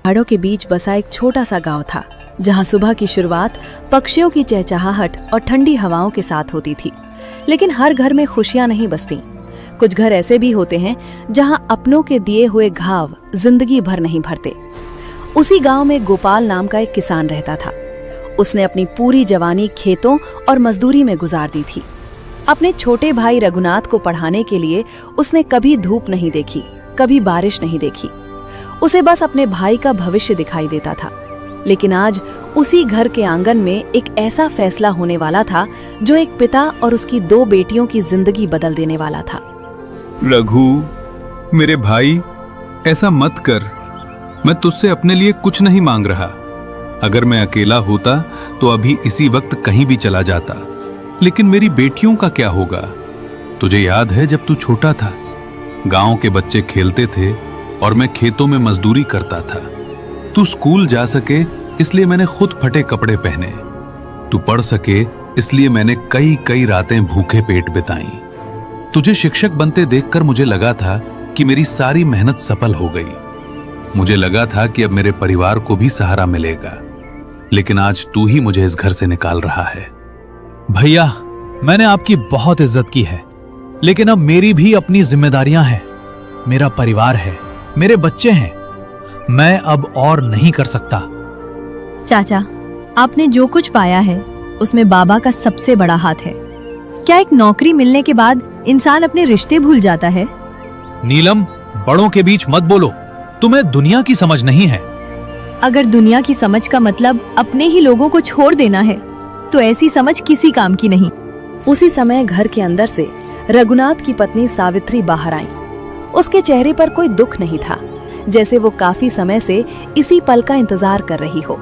पहाड़ों के बीच बसा एक छोटा सा गांव था, जहां सुबह की शुरुआत पक्षियों की चहचहाहट और ठंडी हवाओं के साथ होती थी। लेकिन हर घर में खुशियां नहीं बसती। कुछ घर ऐसे भी होते हैं जहां अपनों के दिए हुए घाव जिंदगी भर नहीं भरते। उसी गांव में गोपाल नाम का एक किसान रहता था। उसने अपनी पूरी जवानी खेतों और मजदूरी में गुजार दी थी। अपने छोटे भाई रघुनाथ को पढ़ाने के लिए उसने कभी धूप नहीं देखी, कभी बारिश नहीं देखी। उसे बस अपने भाई का भविष्य दिखाई देता था। लेकिन आज उसी घर के आंगन में एक ऐसा फैसला होने वाला था जो एक पिता और उसकी 2 बेटियों की जिंदगी बदल देने वाला था। रघु, मेरे भाई, ऐसा मत कर। मैं तुझसे अपने लिए कुछ नहीं मांग रहा। अगर मैं अकेला होता तो अभी इसी वक्त कहीं भी चला जाता। लेकिन मेरी बेटियों का क्या होगा? तुझे याद है जब तू छोटा था, गांव के बच्चे खेलते थे और मैं खेतों में मजदूरी करता था। तू स्कूल जा सके इसलिए मैंने खुद फटे कपड़े पहने। तू पढ़ सके इसलिए मैंने कई कई रातें भूखे पेट बिताई। तुझे शिक्षक बनते देखकर मुझे लगा था कि मेरी सारी मेहनत सफल हो गई। मुझे लगा था कि अब मेरे परिवार को भी सहारा मिलेगा। लेकिन आज तू ही मुझे इस घर से निकाल रहा है। भैया, मैंने आपकी बहुत इज्जत की है, लेकिन अब मेरी भी अपनी जिम्मेदारियां हैं। मेरा परिवार है, मेरे बच्चे हैं। मैं अब और नहीं कर सकता। चाचा, आपने जो कुछ पाया है उसमें बाबा का सबसे बड़ा हाथ है। क्या एक नौकरी मिलने के बाद इंसान अपने रिश्ते भूल जाता है? नीलम, बड़ों के बीच मत बोलो। तुम्हें दुनिया की समझ नहीं है। अगर दुनिया की समझ का मतलब अपने ही लोगों को छोड़ देना है तो ऐसी समझ किसी काम की नहीं। उसी समय घर के अंदर से रघुनाथ की पत्नी सावित्री बाहर आई। उसके चेहरे पर कोई दुख नहीं था, जैसे वो काफी समय से इसी पल का इंतजार कर रही हो।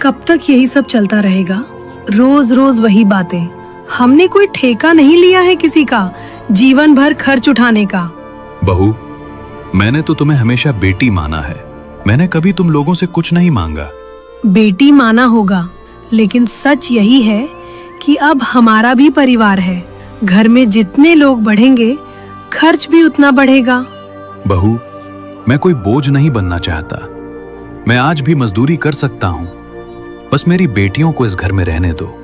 कब तक यही सब चलता रहेगा? रोज रोज वही बातें। हमने कोई ठेका नहीं लिया है किसी का जीवन भर खर्च उठाने का। बहू, मैंने तो तुम्हें हमेशा बेटी माना है। मैंने कभी तुम लोगों से कुछ नहीं मांगा। बेटी माना होगा, लेकिन सच यही है कि अब हमारा भी परिवार है। घर में जितने लोग बढ़ेंगे, खर्च भी उतना बढ़ेगा। बहू, मैं कोई बोझ नहीं बनना चाहता। मैं आज भी मजदूरी कर सकता हूँ। बस मेरी बेटियों को इस घर में रहने दो।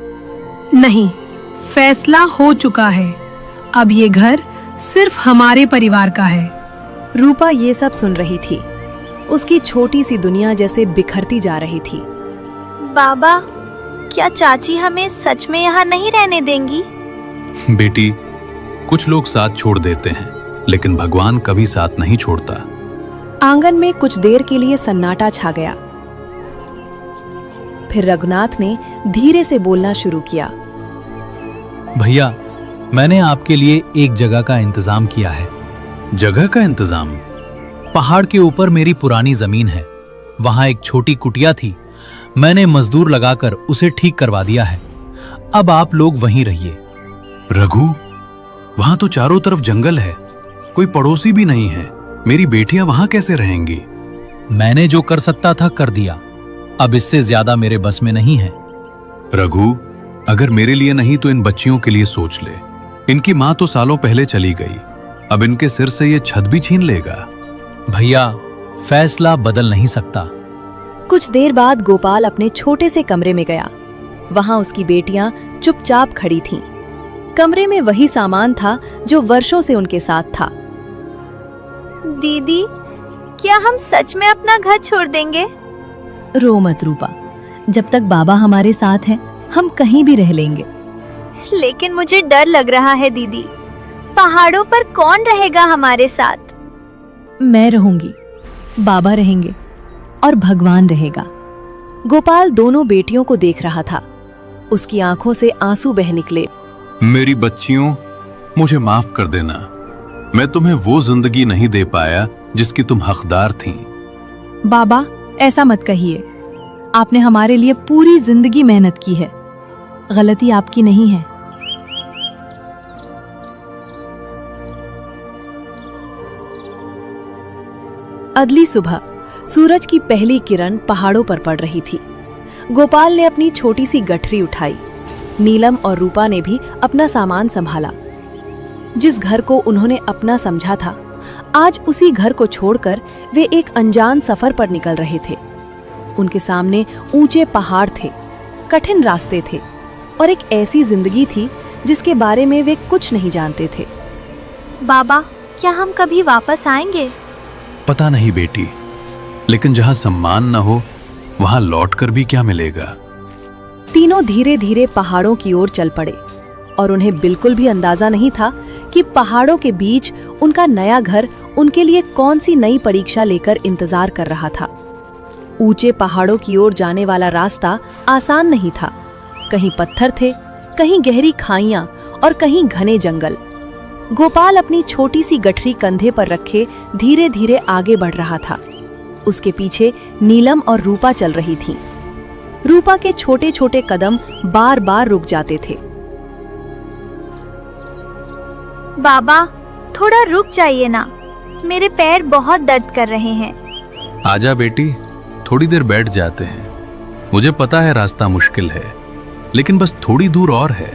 नहीं, फैसला हो चुका है। अब ये घर सिर्फ हमारे परिवार का है। रूपा ये सब सुन रही थी। उसकी छोटी सी दुनिया जैसे बिखरती जा रही थी। बाबा, क्या चाची हमें सच में यहाँ नहीं रहने देंगी? बेटी, कुछ लोग साथ छोड़ देते हैं, लेकिन भगवान कभी साथ नहीं छोड़ता। आंगन में कुछ देर के लिए सन्नाटा छा गया। फिर रघुनाथ ने धीरे से बोलना शुरू किया। भैया, मैंने आपके लिए एक जगह का इंतजाम किया है। जगह का इंतजाम? पहाड़ के ऊपर मेरी पुरानी जमीन है। वहां एक छोटी कुटिया थी। मैंने मजदूर लगाकर उसे ठीक करवा दिया है। अब आप लोग वहीं रहिए। रघु, वहां तो चारों तरफ जंगल है, कोई पड़ोसी भी नहीं है। मेरी बेटियां वहां कैसे रहेंगी? मैंने जो कर सकता था कर दिया। अब इससे ज्यादा मेरे बस में नहीं है। रघु, अगर मेरे लिए नहीं तो इन बच्चियों के लिए सोच ले। इनकी माँ तो सालों पहले चली गई। अब इनके सिर से ये छत भी छीन लेगा। भैया, फैसला बदल नहीं सकता। कुछ देर बाद गोपाल अपने छोटे से कमरे में गया। वहां उसकी बेटियां चुपचाप खड़ी थीं। कमरे में वही सामान था जो वर्षों से उनके साथ था। दीदी, क्या हम सच में अपना घर छोड़ देंगे? रो मत रूपा, जब तक बाबा हमारे साथ हैं, हम कहीं भी रह लेंगे। लेकिन मुझे डर लग रहा है दीदी। पहाड़ों पर कौन रहेगा हमारे साथ? मैं रहूंगी, बाबा रहेंगे और भगवान रहेगा। गोपाल दोनों बेटियों को देख रहा था। उसकी आंखों से आंसू बह निकले। मेरी बच्चियों, मुझे माफ कर देना। मैं तुम्हें वो जिंदगी नहीं दे पाया जिसकी तुम हकदार थीं। बाबा, ऐसा मत कहिए। आपने हमारे लिए पूरी जिंदगी मेहनत की है। गलती आपकी नहीं है। अगली सुबह सूरज की पहली किरण पहाड़ों पर पड़ रही थी। गोपाल ने अपनी छोटी सी गठरी उठाई। नीलम और रूपा ने भी अपना सामान संभाला। जिस घर को उन्होंने अपना समझा था, आज उसी घर को छोड़कर वे एक अनजान सफर पर निकल रहे थे। उनके सामने ऊंचे पहाड़ थे, कठिन रास्ते थे और एक ऐसी जिंदगी थी जिसके बारे में वे कुछ नहीं जानते थे। बाबा, क्या हम कभी वापस आएंगे? पता नहीं बेटी, लेकिन जहां सम्मान न हो वहां लौटकर भी क्या मिलेगा। तीनों धीरे धीरे पहाड़ों की ओर चल पड़े और उन्हें बिल्कुल भी अंदाजा नहीं था कि पहाड़ों के बीच उनका नया घर उनके लिए कौन सी नई परीक्षा लेकर इंतजार कर रहा था। ऊंचे पहाड़ों की ओर जाने वाला रास्ता आसान नहीं था। कहीं पत्थर थे, कहीं गहरी खाइयां और कहीं घने जंगल। गोपाल अपनी छोटी सी गठरी कंधे पर रखे धीरे धीरे आगे बढ़ रहा था। उसके पीछे नीलम और रूपा चल रही थीं। रूपा के छोटे छोटे कदम बार बार रुक जाते थे। बाबा, थोड़ा रुक जाइए ना, मेरे पैर बहुत दर्द कर रहे हैं। आजा बेटी, थोड़ी देर बैठ जाते हैं। मुझे पता है रास्ता मुश्किल है, लेकिन बस थोड़ी दूर और है।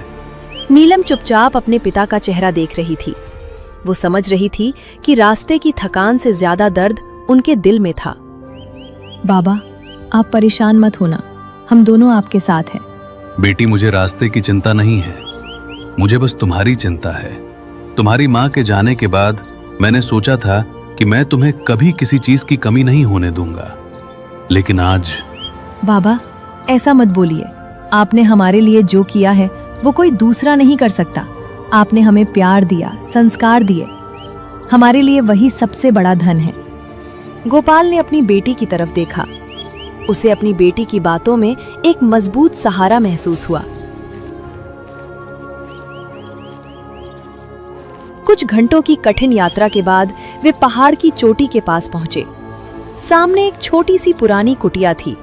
नीलम चुपचाप अपने पिता का चेहरा देख रही थी। वो समझ रही थी कि रास्ते की थकान से ज्यादा दर्द उनके दिल में था। बाबा, आप परेशान मत होना, हम दोनों आपके साथ हैं। बेटी, मुझे रास्ते की चिंता नहीं है, मुझे बस तुम्हारी चिंता है। तुम्हारी माँ के जाने के बाद मैंने सोचा था कि मैं तुम्हें कभी किसी चीज की कमी नहीं होने दूंगा, लेकिन आज। बाबा, ऐसा मत बोलिए। आपने हमारे लिए जो किया है वो कोई दूसरा नहीं कर सकता। आपने हमें प्यार दिया, संस्कार दिए। हमारे लिए वही सबसे बड़ा धन है। गोपाल ने अपनी बेटी की तरफ देखा। उसे अपनी बेटी की बातों में एक मजबूत सहारा महसूस हुआ। कुछ घंटों की कठिन यात्रा के बाद वे पहाड़ की चोटी के पास पहुंचे। सामने एक छोटी सी पुरानी कुटिया थी।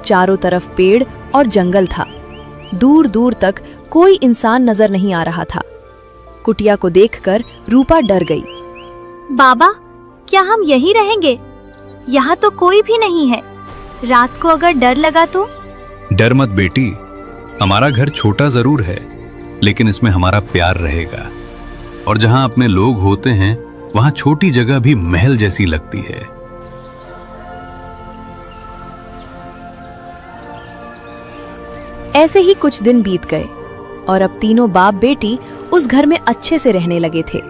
चारों तरफ पेड़ और जंगल था। दूर दूर तक कोई इंसान नजर नहीं आ रहा था। कुटिया को देखकर रूपा डर गई। बाबा, क्या हम यहीं रहेंगे? यहाँ तो कोई भी नहीं है। रात को अगर डर लगा तो? डर मत बेटी, हमारा घर छोटा जरूर है, लेकिन इसमें हमारा प्यार रहेगा। और जहां अपने लोग होते हैं वहां छोटी जगह भी महल जैसी लगती है। ऐसे ही कुछ दिन बीत गए और अब तीनों बाप बेटी उस घर में अच्छे से रहने लगे थे,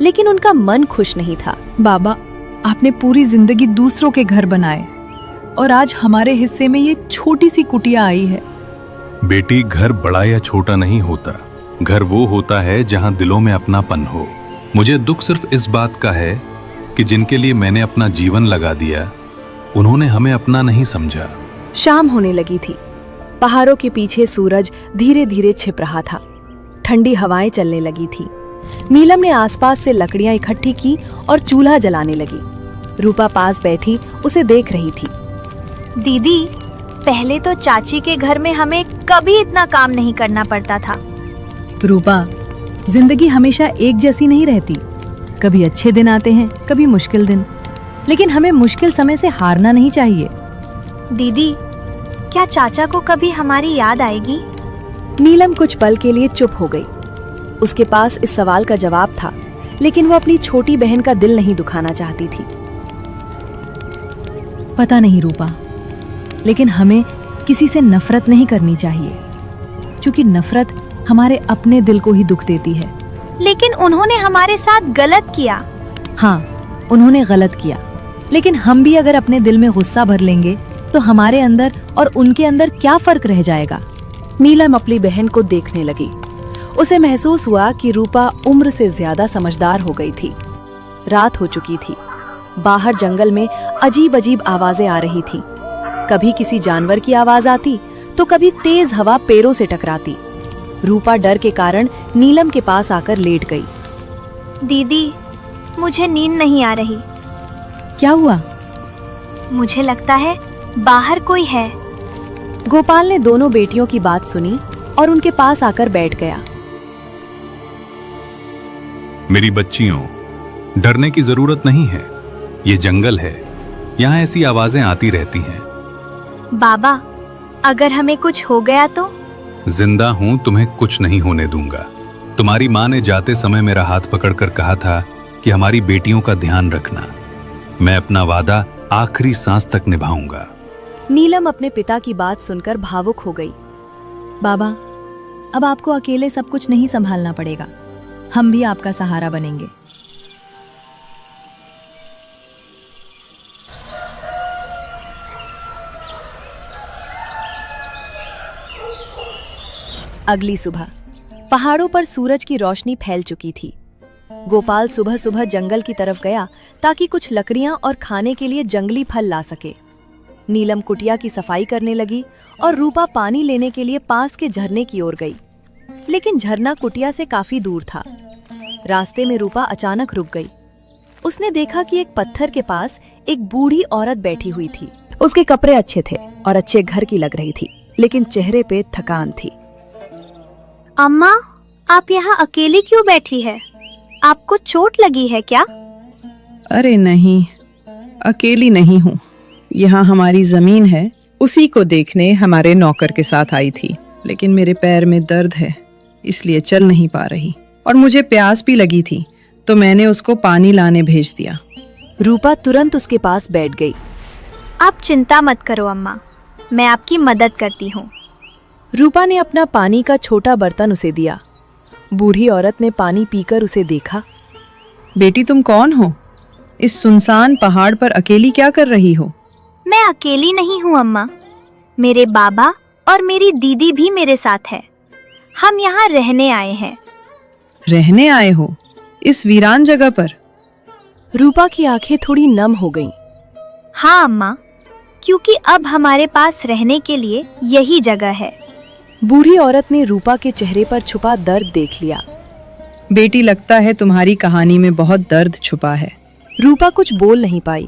लेकिन उनका मन खुश नहीं था। बाबा, आपने पूरी जिंदगी दूसरों के घर बनाए और आज हमारे हिस्से में ये छोटी सी कुटिया आई है। बेटी, घर बड़ा या छोटा नहीं होता, घर वो होता है जहां दिलों में अपनापन हो। मुझे दुख सिर्फ इस बात का है कि जिनके लिए मैंने अपना जीवन लगा दिया, उन्होंने हमें अपना नहीं समझा। शाम होने लगी थी। पहाड़ों के पीछे सूरज धीरे धीरे छिप रहा था। ठंडी हवाएं चलने लगी थी। नीलम ने आसपास से लकड़ियां इकट्ठी की और चूल्हा जलाने लगी। रूपा पास बैठी उसे देख रही थी। दीदी, पहले तो चाची के घर में हमें कभी इतना काम नहीं करना पड़ता था। रूपा, जिंदगी हमेशा एक जैसी नहीं रहती। कभी अच्छे दिन आते हैं, कभी मुश्किल दिन, लेकिन हमें मुश्किल समय से हारना नहीं चाहिए। दीदी, क्या चाचा को कभी हमारी याद आएगी? नीलम कुछ पल के लिए चुप हो गई। उसके पास इस सवाल का जवाब था, लेकिन वो अपनी छोटी बहन का दिल नहीं दुखाना चाहती थी। पता नहीं रूपा, लेकिन हमें किसी से नफरत नहीं करनी चाहिए, क्योंकि नफरत हमारे अपने दिल को ही दुख देती है। लेकिन उन्होंने हमारे साथ गलत किया। हाँ, उन्होंने गलत किया, लेकिन हम भी अगर अपने दिल में गुस्सा भर लेंगे तो हमारे अंदर और उनके अंदर क्या फर्क रह जाएगा। नीलम अपनी बहन को देखने लगी। उसे महसूस हुआ कि रूपा उम्र से ज्यादा समझदार हो गई थी। रात हो चुकी थी। बाहर जंगल में अजीब अजीब आवाजें आ रही थीं। कभी किसी जानवर की आवाज आती तो कभी तेज हवा पैरों से टकराती। रूपा डर के कारण नीलम के पास आकर लेट गई। दीदी, मुझे नींद नहीं आ रही। क्या हुआ? मुझे लगता है बाहर कोई है। गोपाल ने दोनों बेटियों की बात सुनी और उनके पास आकर बैठ गया। मेरी बच्चियों, डरने की जरूरत नहीं है। ये जंगल है, यहाँ ऐसी आवाजें आती रहती हैं। बाबा, अगर हमें कुछ हो गया तो? जिंदा हूं, तुम्हें कुछ नहीं होने दूंगा। तुम्हारी माँ ने जाते समय मेरा हाथ पकड़कर कहा था कि हमारी बेटियों का ध्यान रखना। मैं अपना वादा आखिरी सांस तक निभाऊंगा। नीलम अपने पिता की बात सुनकर भावुक हो गई। बाबा, अब आपको अकेले सब कुछ नहीं संभालना पड़ेगा, हम भी आपका सहारा बनेंगे। अगली सुबह पहाड़ों पर सूरज की रोशनी फैल चुकी थी। गोपाल सुबह सुबह जंगल की तरफ गया ताकि कुछ लकड़ियां और खाने के लिए जंगली फल ला सके। नीलम कुटिया की सफाई करने लगी और रूपा पानी लेने के लिए पास के झरने की ओर गई, लेकिन झरना कुटिया से काफी दूर था। रास्ते में रूपा अचानक रुक गई। उसने देखा कि एक पत्थर के पास एक बूढ़ी औरत बैठी हुई थी। उसके कपड़े अच्छे थे और अच्छे घर की लग रही थी, लेकिन चेहरे पे थकान थी। अम्मा, आप यहाँ अकेली क्यों बैठी है? आपको चोट लगी है क्या? अरे नहीं, अकेली नहीं हूँ। यहाँ हमारी जमीन है, उसी को देखने हमारे नौकर के साथ आई थी, लेकिन मेरे पैर में दर्द है इसलिए चल नहीं पा रही, और मुझे प्यास भी लगी थी तो मैंने उसको पानी लाने भेज दिया। रूपा तुरंत उसके पास बैठ गई। आप चिंता मत करो अम्मा, मैं आपकी मदद करती हूँ। रूपा ने अपना पानी का छोटा बर्तन उसे दिया। बूढ़ी औरत ने पानी पीकर उसे देखा। बेटी, तुम कौन हो? इस सुनसान पहाड़ पर अकेली क्या कर रही हो? मैं अकेली नहीं हूँ अम्मा, मेरे बाबा और मेरी दीदी भी मेरे साथ है। हम यहाँ रहने आए हैं। रहने आए हो इस वीरान जगह पर? रूपा की आंखें थोड़ी नम हो गईं। हाँ अम्मा, क्योंकि अब हमारे पास रहने के लिए यही जगह है। बूढ़ी औरत ने रूपा के चेहरे पर छुपा दर्द देख लिया। बेटी, लगता है तुम्हारी कहानी में बहुत दर्द छुपा है। रूपा कुछ बोल नहीं पाई।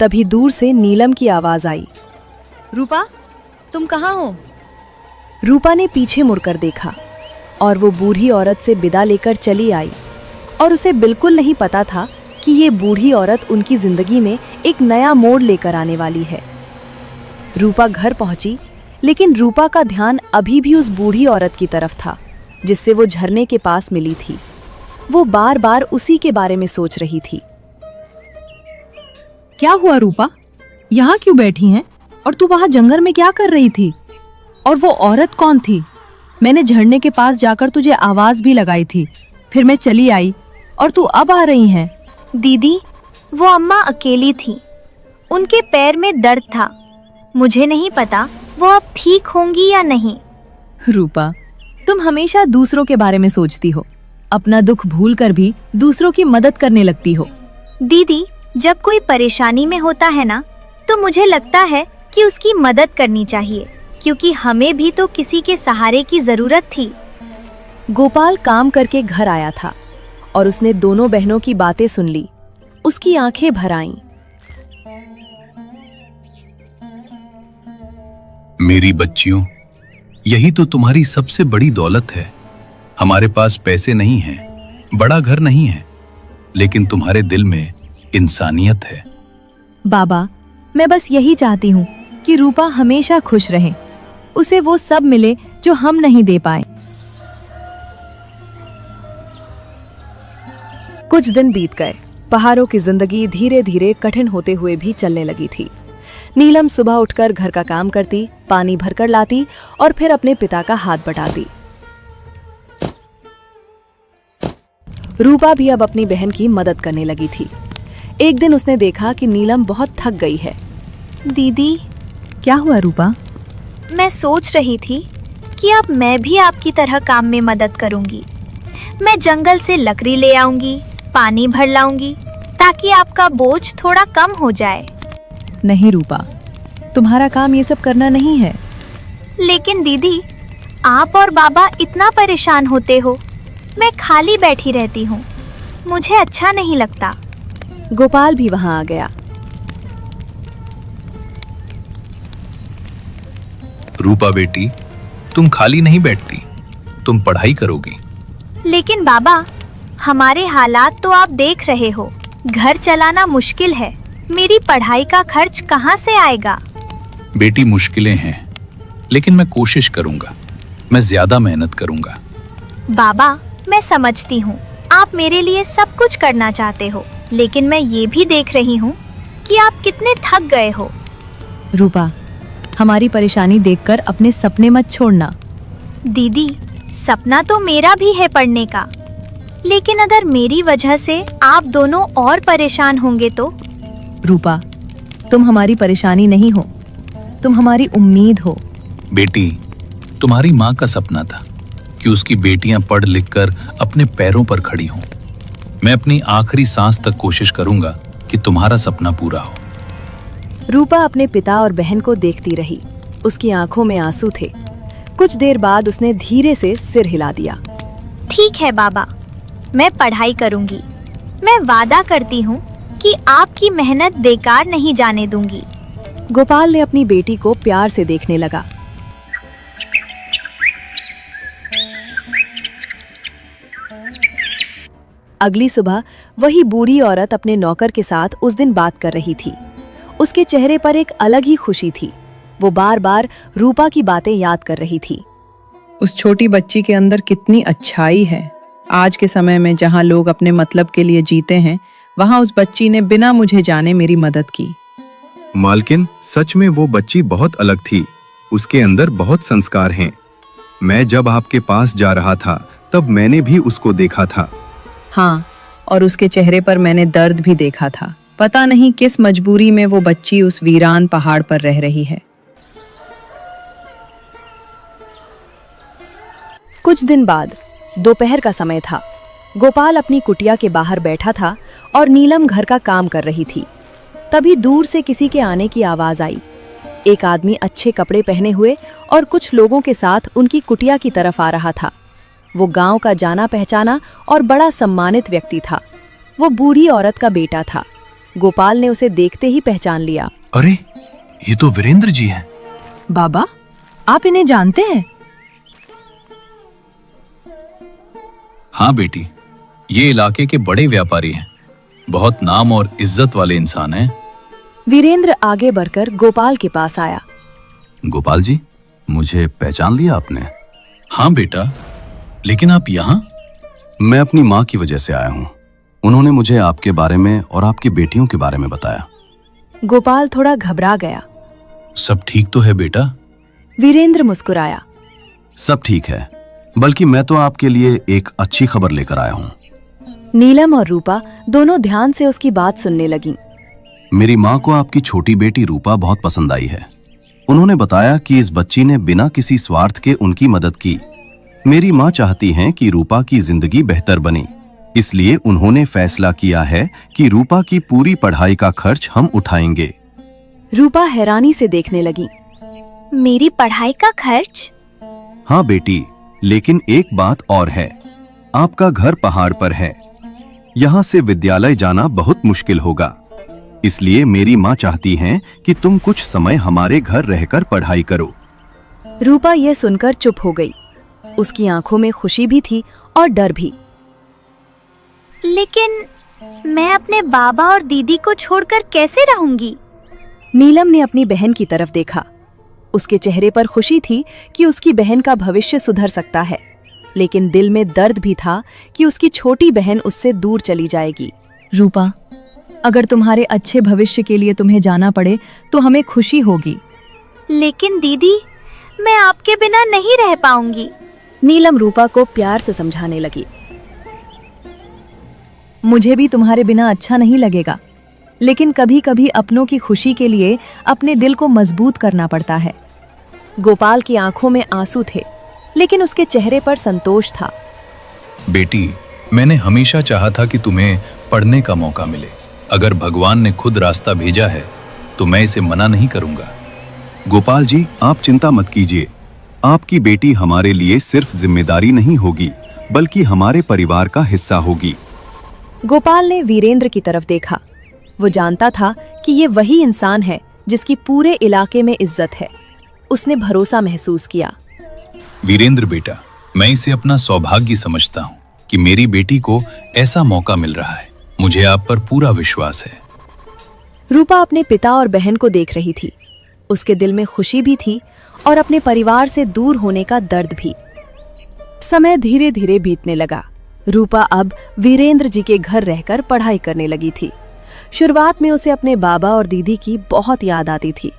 तभी दूर से नीलम की आवाज आई। रूपा, तुम कहाँ हो? रूपा ने पीछे मुड़कर देखा और वो बूढ़ी औरत से विदा लेकर चली आई, और उसे बिल्कुल नहीं पता था कि ये बूढ़ी औरत उनकी जिंदगी में एक नया मोड़ लेकर आने वाली है। रूपा घर पहुंची, लेकिन रूपा का ध्यान अभी भी उस बूढ़ी औरत की तरफ था जिससे वो झरने के पास मिली थी। वो बार बार उसी के बारे में सोच रही थी। क्या हुआ रूपा, यहाँ क्यों बैठी हैं? और तू वहाँ जंगल में क्या कर रही थी? और वो औरत कौन थी? मैंने झरने के पास जाकर तुझे आवाज भी लगाई थी, फिर मैं चली आई और तू अब आ रही है। दीदी, वो अम्मा अकेली थी, उनके पैर में दर्द था। मुझे नहीं पता वो अब ठीक होंगी या नहीं। रूपा, तुम हमेशा दूसरों के बारे में सोचती हो, अपना दुख भूलकर भी दूसरों की मदद करने लगती हो। दीदी, जब कोई परेशानी में होता है ना, तो मुझे लगता है कि उसकी मदद करनी चाहिए, क्योंकि हमें भी तो किसी के सहारे की जरूरत थी। गोपाल काम करके घर आया था और उसने दोनों बहनों की बातें सुन ली। उसकी आंखें भर आईं। मेरी बच्चियों, यही तो तुम्हारी सबसे बड़ी दौलत है। हमारे पास पैसे नहीं हैं, बड़ा घर नहीं है, लेकिन तुम्हारे दिल में इंसानियत है। बाबा, मैं बस यही चाहती हूँ कि रूपा हमेशा खुश रहे, उसे वो सब मिले जो हम नहीं दे पाए। कुछ दिन बीत गए। पहाड़ों की जिंदगी धीरे धीरे कठिन होते हुए भी चलने लगी थी। नीलम सुबह उठकर घर का काम करती, पानी भरकर लाती और फिर अपने पिता का हाथ बटाती। रूपा भी अब अपनी बहन की मदद करने लगी थी। एक दिन उसने देखा कि नीलम बहुत थक गई है। दीदी, क्या हुआ रूपा? मैं सोच रही थी कि अब मैं भी आपकी तरह काम में मदद करूंगी। मैं जंगल से लकड़ी ले आऊंगी, पानी भर लाऊंगी, ताकि आपका बोझ थोड़ा कम हो जाए। नहीं रूपा, तुम्हारा काम ये सब करना नहीं है। लेकिन दीदी, आप और बाबा इतना परेशान होते हो, मैं खाली बैठी रहती हूँ, मुझे अच्छा नहीं लगता। गोपाल भी वहां आ गया। रूपा बेटी, तुम खाली नहीं बैठती, तुम पढ़ाई करोगी। लेकिन बाबा, हमारे हालात तो आप देख रहे हो, घर चलाना मुश्किल है, मेरी पढ़ाई का खर्च कहाँ से आएगा? बेटी, मुश्किलें हैं, लेकिन मैं कोशिश करूंगा, मैं ज्यादा मेहनत करूंगा। बाबा, मैं समझती हूँ, आप मेरे लिए सब कुछ करना चाहते हो, लेकिन मैं ये भी देख रही हूँ कि आप कितने थक गए हो। रूपा, हमारी परेशानी देखकर अपने सपने मत छोड़ना। दीदी, सपना तो मेरा भी है पढ़ने का, लेकिन अगर मेरी वजह से आप दोनों और परेशान होंगे तो? रूपा, तुम हमारी परेशानी नहीं हो, तुम हमारी उम्मीद हो। बेटी, तुम्हारी माँ का सपना था कि उसकी बेटियां पढ़ लिख कर अपने पैरों पर खड़ी हों। मैं अपनी आखिरी सांस तक कोशिश करूंगा कि तुम्हारा सपना पूरा हो। रूपा अपने पिता और बहन को देखती रही। उसकी आंखों में आंसू थे। कुछ देर बाद उसने धीरे से सिर हिला दिया। ठीक है बाबा, मैं पढ़ाई करूंगी। मैं वादा करती हूँ कि आपकी मेहनत बेकार नहीं जाने दूंगी। गोपाल ने अपनी बेटी को प्यार से देखने लगा। अगली सुबह वही बूढ़ी औरत अपने नौकर के साथ उस दिन बात कर रही थी। उसके चेहरे पर एक अलग ही खुशी थी। वो बार बार रूपा की बातें याद कर रही थी। उस छोटी बच्ची के अंदर कितनी अच्छाई है। आज के समय में जहाँ लोग अपने मतलब के लिए जीते हैं, वहाँ उस बच्ची ने बिना मुझे जाने मेरी मदद की। मालकिन, सच में वो बच्ची बहुत अलग थी। उसके अंदर बहुत संस्कार हैं। मैं जब आपके पास जा रहा था तब मैंने भी उसको देखा था। हाँ, और उसके चेहरे पर मैंने दर्द भी देखा था। पता नहीं किस मजबूरी में वो बच्ची उस वीरान पहाड़ पर रह रही है। कुछ दिन बाद दोपहर का समय था। गोपाल अपनी कुटिया के बाहर बैठा था और नीलम घर का काम कर रही थी। तभी दूर से किसी के आने की आवाज आई। एक आदमी अच्छे कपड़े पहने हुए और कुछ लोगों के साथ उनकी कुटिया की तरफ आ रहा था। वो गांव का जाना पहचाना और बड़ा सम्मानित व्यक्ति था। वो बूढ़ी औरत का बेटा था। गोपाल ने उसे देखते ही पहचान लिया। अरे, ये तो वीरेंद्र जी हैं। बाबा, आप इन्हें जानते हैं? हाँ बेटी, ये इलाके के बड़े व्यापारी हैं। बहुत नाम और इज्जत वाले इंसान हैं। वीरेंद्र आगे बढ़कर गोपाल के पास आया। गोपाल जी, मुझे पहचान लिया आपने? हाँ बेटा, लेकिन आप यहाँ? मैं अपनी माँ की वजह से आया हूँ। उन्होंने मुझे आपके बारे में और आपकी बेटियों के बारे में बताया। गोपाल थोड़ा घबरा गया। सब ठीक तो है बेटा? वीरेंद्र मुस्कुराया। सब ठीक है, बल्कि मैं तो आपके लिए एक अच्छी खबर लेकर आया हूँ। नीलम और रूपा दोनों ध्यान से उसकी बात सुनने लगीं। मेरी माँ को आपकी छोटी बेटी रूपा बहुत पसंद आई है। उन्होंने बताया कि इस बच्ची ने बिना किसी स्वार्थ के उनकी मदद की। मेरी माँ चाहती हैं कि रूपा की जिंदगी बेहतर बने, इसलिए उन्होंने फैसला किया है कि रूपा की पूरी पढ़ाई का खर्च हम उठाएंगे। रूपा हैरानी से देखने लगी। मेरी पढ़ाई का खर्च? हाँ बेटी, लेकिन एक बात और है। आपका घर पहाड़ पर है। यहाँ से विद्यालय जाना बहुत मुश्किल होगा। इसलिए मेरी माँ चाहती हैं कि तुम कुछ समय हमारे घर रहकर पढ़ाई करो। रूपा यह सुनकर चुप हो गई। उसकी आंखों में खुशी भी थी और डर भी। लेकिन मैं अपने बाबा और दीदी को छोड़कर कैसे रहूंगी? नीलम ने अपनी बहन की तरफ देखा। उसके चेहरे पर खुशी थी कि उसकी बहन का भविष्य सुधर सकता है, लेकिन दिल में दर्द भी था कि उसकी छोटी बहन उससे दूर चली जाएगी। रूपा, अगर तुम्हारे अच्छे भविष्य के लिए तुम्हें जाना पड़े तो हमें खुशी होगी। लेकिन दीदी, मैं आपके बिना नहीं रह पाऊंगी। नीलम रूपा को प्यार से समझाने लगी। मुझे भी तुम्हारे बिना अच्छा नहीं लगेगा, लेकिन कभी कभी अपनों की खुशी के लिए अपने दिल को मजबूत करना पड़ता है। गोपाल की आंखों में आंसू थे, लेकिन उसके चेहरे पर संतोष था। बेटी, मैंने हमेशा चाहा था कि तुम्हें पढ़ने का मौका मिले। अगर भगवान ने खुद रास्ता भेजा है तो मैं इसे मना नहीं करूंगा। गोपाल जी, आप चिंता मत कीजिए। आपकी बेटी हमारे लिए सिर्फ जिम्मेदारी नहीं होगी, बल्कि हमारे परिवार का हिस्सा होगी। गोपाल ने वीरेंद्र की तरफ देखा। वो जानता था कि ये वही इंसान है जिसकी पूरे इलाके में इज्जत है। उसने भरोसा महसूस किया। वीरेंद्र बेटा, मैं इसे अपना सौभाग्य समझता हूँ कि मेरी बेटी को ऐसा मौका मिल रहा है। मुझे आप पर पूरा विश्वास है। रूपा अपने पिता और बहन को देख रही थी। उसके दिल में खुशी भी थी और अपने परिवार से दूर होने का दर्द भी। समय धीरे धीरे बीतने लगा। रूपा अब वीरेंद्र जी के घर रहकर पढ़ाई करने लगी थी। शुरुआत में उसे अपने बाबा और दीदी की बहुत याद आती थी।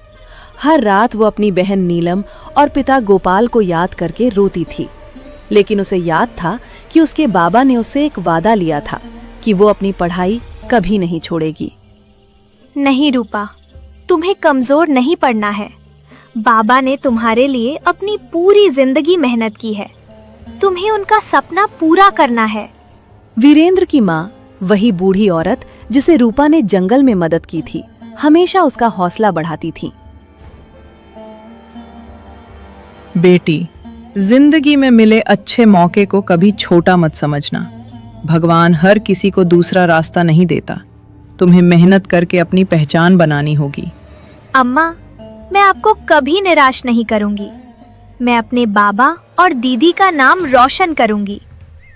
हर रात वो अपनी बहन नीलम और पिता गोपाल को याद करके रोती थी, लेकिन उसे याद था कि उसके बाबा ने उससे एक वादा लिया था कि वो अपनी पढ़ाई कभी नहीं छोड़ेगी। नहीं रूपा, तुम्हें कमजोर नहीं पड़ना है। बाबा ने तुम्हारे लिए अपनी पूरी जिंदगी मेहनत की है। तुम्हें उनका सपना पूरा करना है। वीरेंद्र की माँ, वही बूढ़ी औरत जिसे रूपा ने जंगल में मदद की थी, हमेशा उसका हौसला बढ़ाती थी। बेटी, जिंदगी में मिले अच्छे मौके को कभी छोटा मत समझना। भगवान हर किसी को दूसरा रास्ता नहीं देता। तुम्हें मेहनत करके अपनी पहचान बनानी होगी। अम्मा, मैं आपको कभी निराश नहीं करूंगी। मैं अपने बाबा और दीदी का नाम रोशन करूंगी।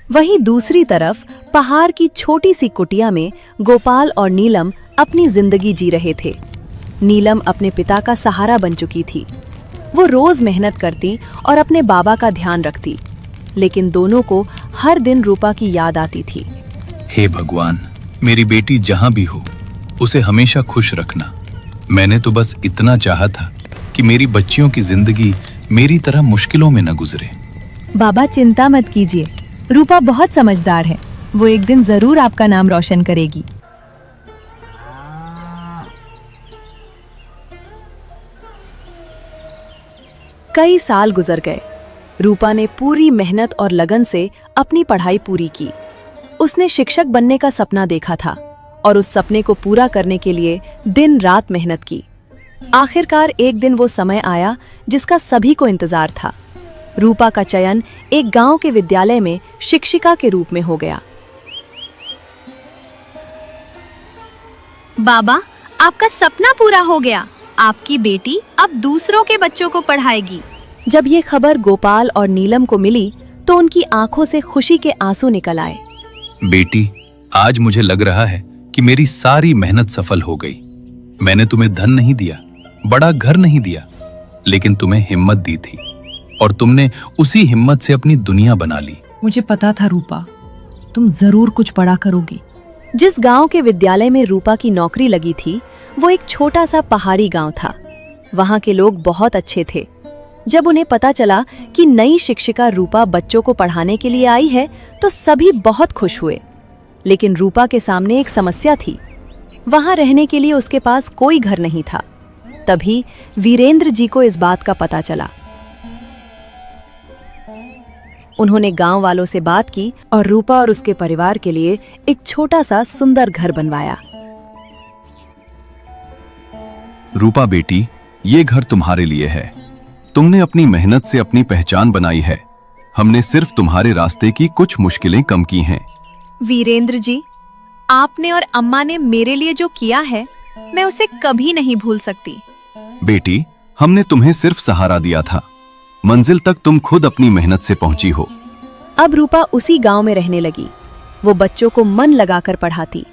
वहीं दूसरी तरफ पहाड़ की छोटी सी कुटिया में गोपाल और नीलम अपनी जिंदगी जी रहे थे। नीलम अपने पिता का सहारा बन चुकी थी। वो रोज मेहनत करती और अपने बाबा का ध्यान रखती, लेकिन दोनों को हर दिन रूपा की याद आती थी। हे भगवान, मेरी बेटी जहां भी हो उसे हमेशा खुश रखना। मैंने तो बस इतना चाहा था कि मेरी बच्चियों की जिंदगी मेरी तरह मुश्किलों में न गुजरे। बाबा चिंता मत कीजिए, रूपा बहुत समझदार है। वो एक दिन जरूर आपका नाम रोशन करेगी। कई साल गुजर गए। रूपा ने पूरी मेहनत और लगन से अपनी पढ़ाई पूरी की। उसने शिक्षक बनने का सपना देखा था और उस सपने को पूरा करने के लिए दिन रात मेहनत की। आखिरकार एक दिन वो समय आया जिसका सभी को इंतजार था। रूपा का चयन एक गांव के विद्यालय में शिक्षिका के रूप में हो गया। बाबा, आपका सपना पूरा हो गया। आपकी बेटी अब दूसरों के बच्चों को पढ़ाएगी। जब ये खबर गोपाल और नीलम को मिली तो उनकी आंखों से खुशी के आंसू निकल आए। बेटी, आज मुझे लग रहा है कि मेरी सारी मेहनत सफल हो गई। मैंने तुम्हें धन नहीं दिया, बड़ा घर नहीं दिया, लेकिन तुम्हें हिम्मत दी थी और तुमने उसी हिम्मत से अपनी दुनिया बना ली। मुझे पता था रूपा, तुम जरूर कुछ बड़ा करोगी। जिस गांव के विद्यालय में रूपा की नौकरी लगी थी वो एक छोटा सा पहाड़ी गांव था। वहां के लोग बहुत अच्छे थे। जब उन्हें पता चला कि नई शिक्षिका रूपा बच्चों को पढ़ाने के लिए आई है तो सभी बहुत खुश हुए। लेकिन रूपा के सामने एक समस्या थी। वहां रहने के लिए उसके पास कोई घर नहीं था। तभी वीरेंद्र जी को इस बात का पता चला। उन्होंने गांव वालों से बात की और रूपा और उसके परिवार के लिए एक छोटा सा सुंदर घर बनवाया। रूपा बेटी, ये घर तुम्हारे लिए है। तुमने अपनी मेहनत से अपनी पहचान बनाई है। हमने सिर्फ तुम्हारे रास्ते की कुछ मुश्किलें कम की हैं। वीरेंद्र जी, आपने और अम्मा ने मेरे लिए जो किया है मैं उसे कभी नहीं भूल सकती। बेटी, हमने तुम्हें सिर्फ सहारा दिया था। मंजिल तक तुम खुद अपनी मेहनत से पहुंची हो। अब रूपा उसी गांव में रहने लगी। वो बच्चों को मन लगाकर पढ़ाती।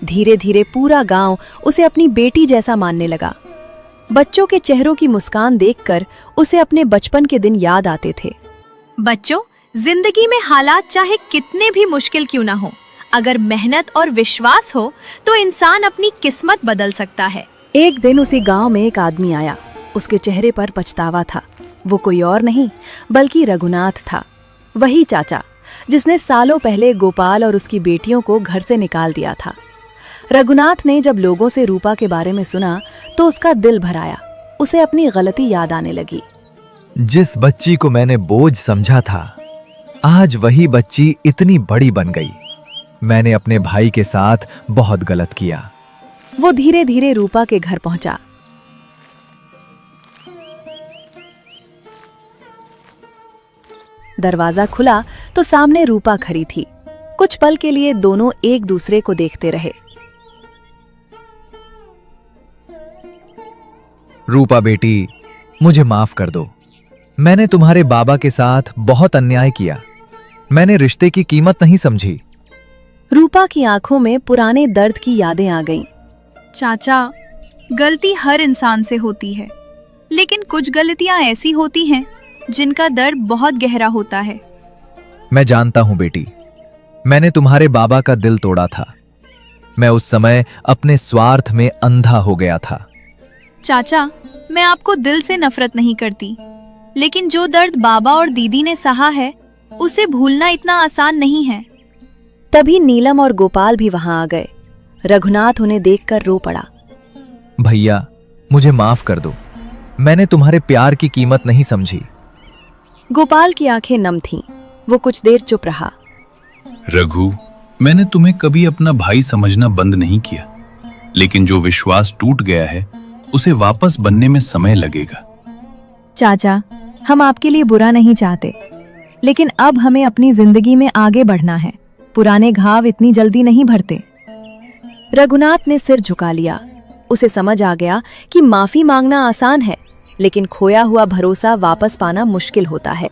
धीरे धीरे पूरा गांव उसे अपनी बेटी जैसा मानने लगा। बच्चों के चेहरों की मुस्कान देखकर उसे अपने बचपन के दिन याद आते थे। बच्चों, जिंदगी में हालात चाहे कितने भी मुश्किल क्यों ना हो, अगर मेहनत और विश्वास हो तो इंसान अपनी किस्मत बदल सकता है। एक दिन उसी गांव में एक आदमी आया। उसके चेहरे पर पछतावा था। वो कोई और नहीं बल्कि रघुनाथ था, वही चाचा जिसने सालों पहले गोपाल और उसकी बेटियों को घर से निकाल दिया था। रघुनाथ ने जब लोगों से रूपा के बारे में सुना तो उसका दिल भर आया। उसे अपनी गलती याद आने लगी। जिस बच्ची को मैंने बोझ समझा था, आज वही बच्ची इतनी बड़ी बन गई। मैंने अपने भाई के साथ बहुत गलत किया। वो धीरे धीरे रूपा के घर पहुंचा। दरवाजा खुला तो सामने रूपा खड़ी थी। कुछ पल के लिए दोनों एक दूसरे को देखते रहे। रूपा बेटी, मुझे माफ कर दो। मैंने तुम्हारे बाबा के साथ बहुत अन्याय किया। मैंने रिश्ते की कीमत नहीं समझी। रूपा की आंखों में पुराने दर्द की यादें आ गईं। चाचा, गलती हर इंसान से होती है, लेकिन कुछ गलतियां ऐसी होती हैं जिनका दर्द बहुत गहरा होता है। मैं जानता हूं बेटी, मैंने तुम्हारे बाबा का दिल तोड़ा था। मैं उस समय अपने स्वार्थ में अंधा हो गया था। चाचा, मैं आपको दिल से नफरत नहीं करती, लेकिन जो दर्द बाबा और दीदी ने सहा है उसे भूलना इतना आसान नहीं है। तभी नीलम और गोपाल भी वहां आ गए। रघुनाथ उन्हें देखकर रो पड़ा। भैया, मुझे माफ कर दो। मैंने तुम्हारे प्यार की कीमत नहीं समझी। गोपाल की आंखें नम थीं। वो कुछ देर चुप रहा। रघु, मैंने तुम्हें कभी अपना भाई समझना बंद नहीं किया, लेकिन जो विश्वास टूट गया है उसे वापस बनने में समय लगेगा। चाचा, हम आपके लिए बुरा नहीं चाहते, लेकिन अब हमें अपनी जिंदगी में आगे बढ़ना है। पुराने घाव इतनी जल्दी नहीं भरते। रघुनाथ ने सिर झुका लिया। उसे समझ आ गया कि माफी मांगना आसान है, लेकिन खोया हुआ भरोसा वापस पाना मुश्किल होता है।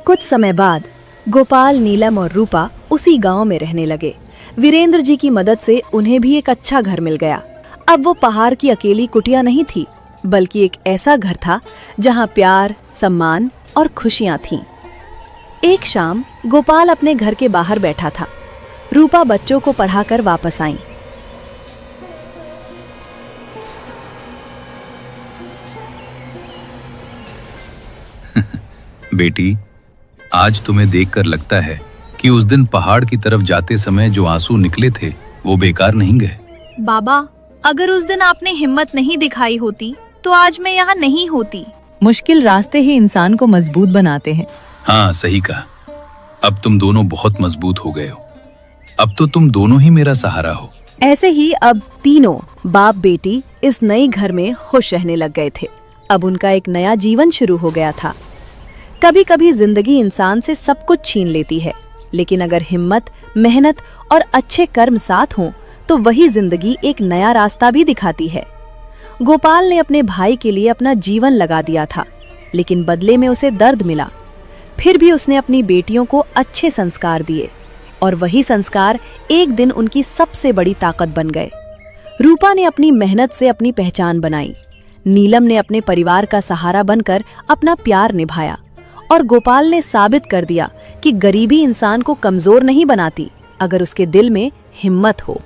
कुछ समय बाद गोपाल, नीलम और रूपा उसी गांव में रहने लगे। वीरेंद्र जी की मदद से उन्हें भी एक अच्छा घर मिल गया। अब वो पहाड़ की अकेली कुटिया नहीं थी, बल्कि एक ऐसा घर था जहां प्यार, सम्मान और खुशियां थीं। एक शाम गोपाल अपने घर के बाहर बैठा था। रूपा बच्चों को पढ़ाकर वापस आई। बेटी, आज तुम्हें देखकर लगता है कि उस दिन पहाड़ की तरफ जाते समय जो आंसू निकले थे वो बेकार नहीं गए। बाबा, अगर उस दिन आपने हिम्मत नहीं दिखाई होती तो आज मैं यहाँ नहीं होती। मुश्किल रास्ते ही इंसान को मजबूत बनाते हैं। हाँ, सही कहा। अब तुम दोनों बहुत मजबूत हो गए हो। अब तो तुम दोनों ही मेरा सहारा हो। ऐसे ही अब तीनों बाप बेटी इस नई घर में खुश रहने लग गए थे। अब उनका एक नया जीवन शुरू हो गया था। कभी कभी जिंदगी इंसान से सब कुछ छीन लेती है, लेकिन अगर हिम्मत, मेहनत और अच्छे कर्म साथ हों तो वही जिंदगी एक नया रास्ता भी दिखाती है। गोपाल ने अपने भाई के लिए अपना जीवन लगा दिया था, लेकिन बदले में उसे दर्द मिला। फिर भी उसने अपनी बेटियों को अच्छे संस्कार दिए, और वही संस्कार एक दिन उनकी सबसे बड़ी ताकत बन गए। रूपा ने अपनी मेहनत से अपनी पहचान बनाई। नीलम ने अपने परिवार का सहारा बनकर अपना प्यार निभाया, और गोपाल ने साबित कर दिया कि गरीबी इंसान को कमजोर नहीं बनाती, अगर उसके दिल में हिम्मत हो।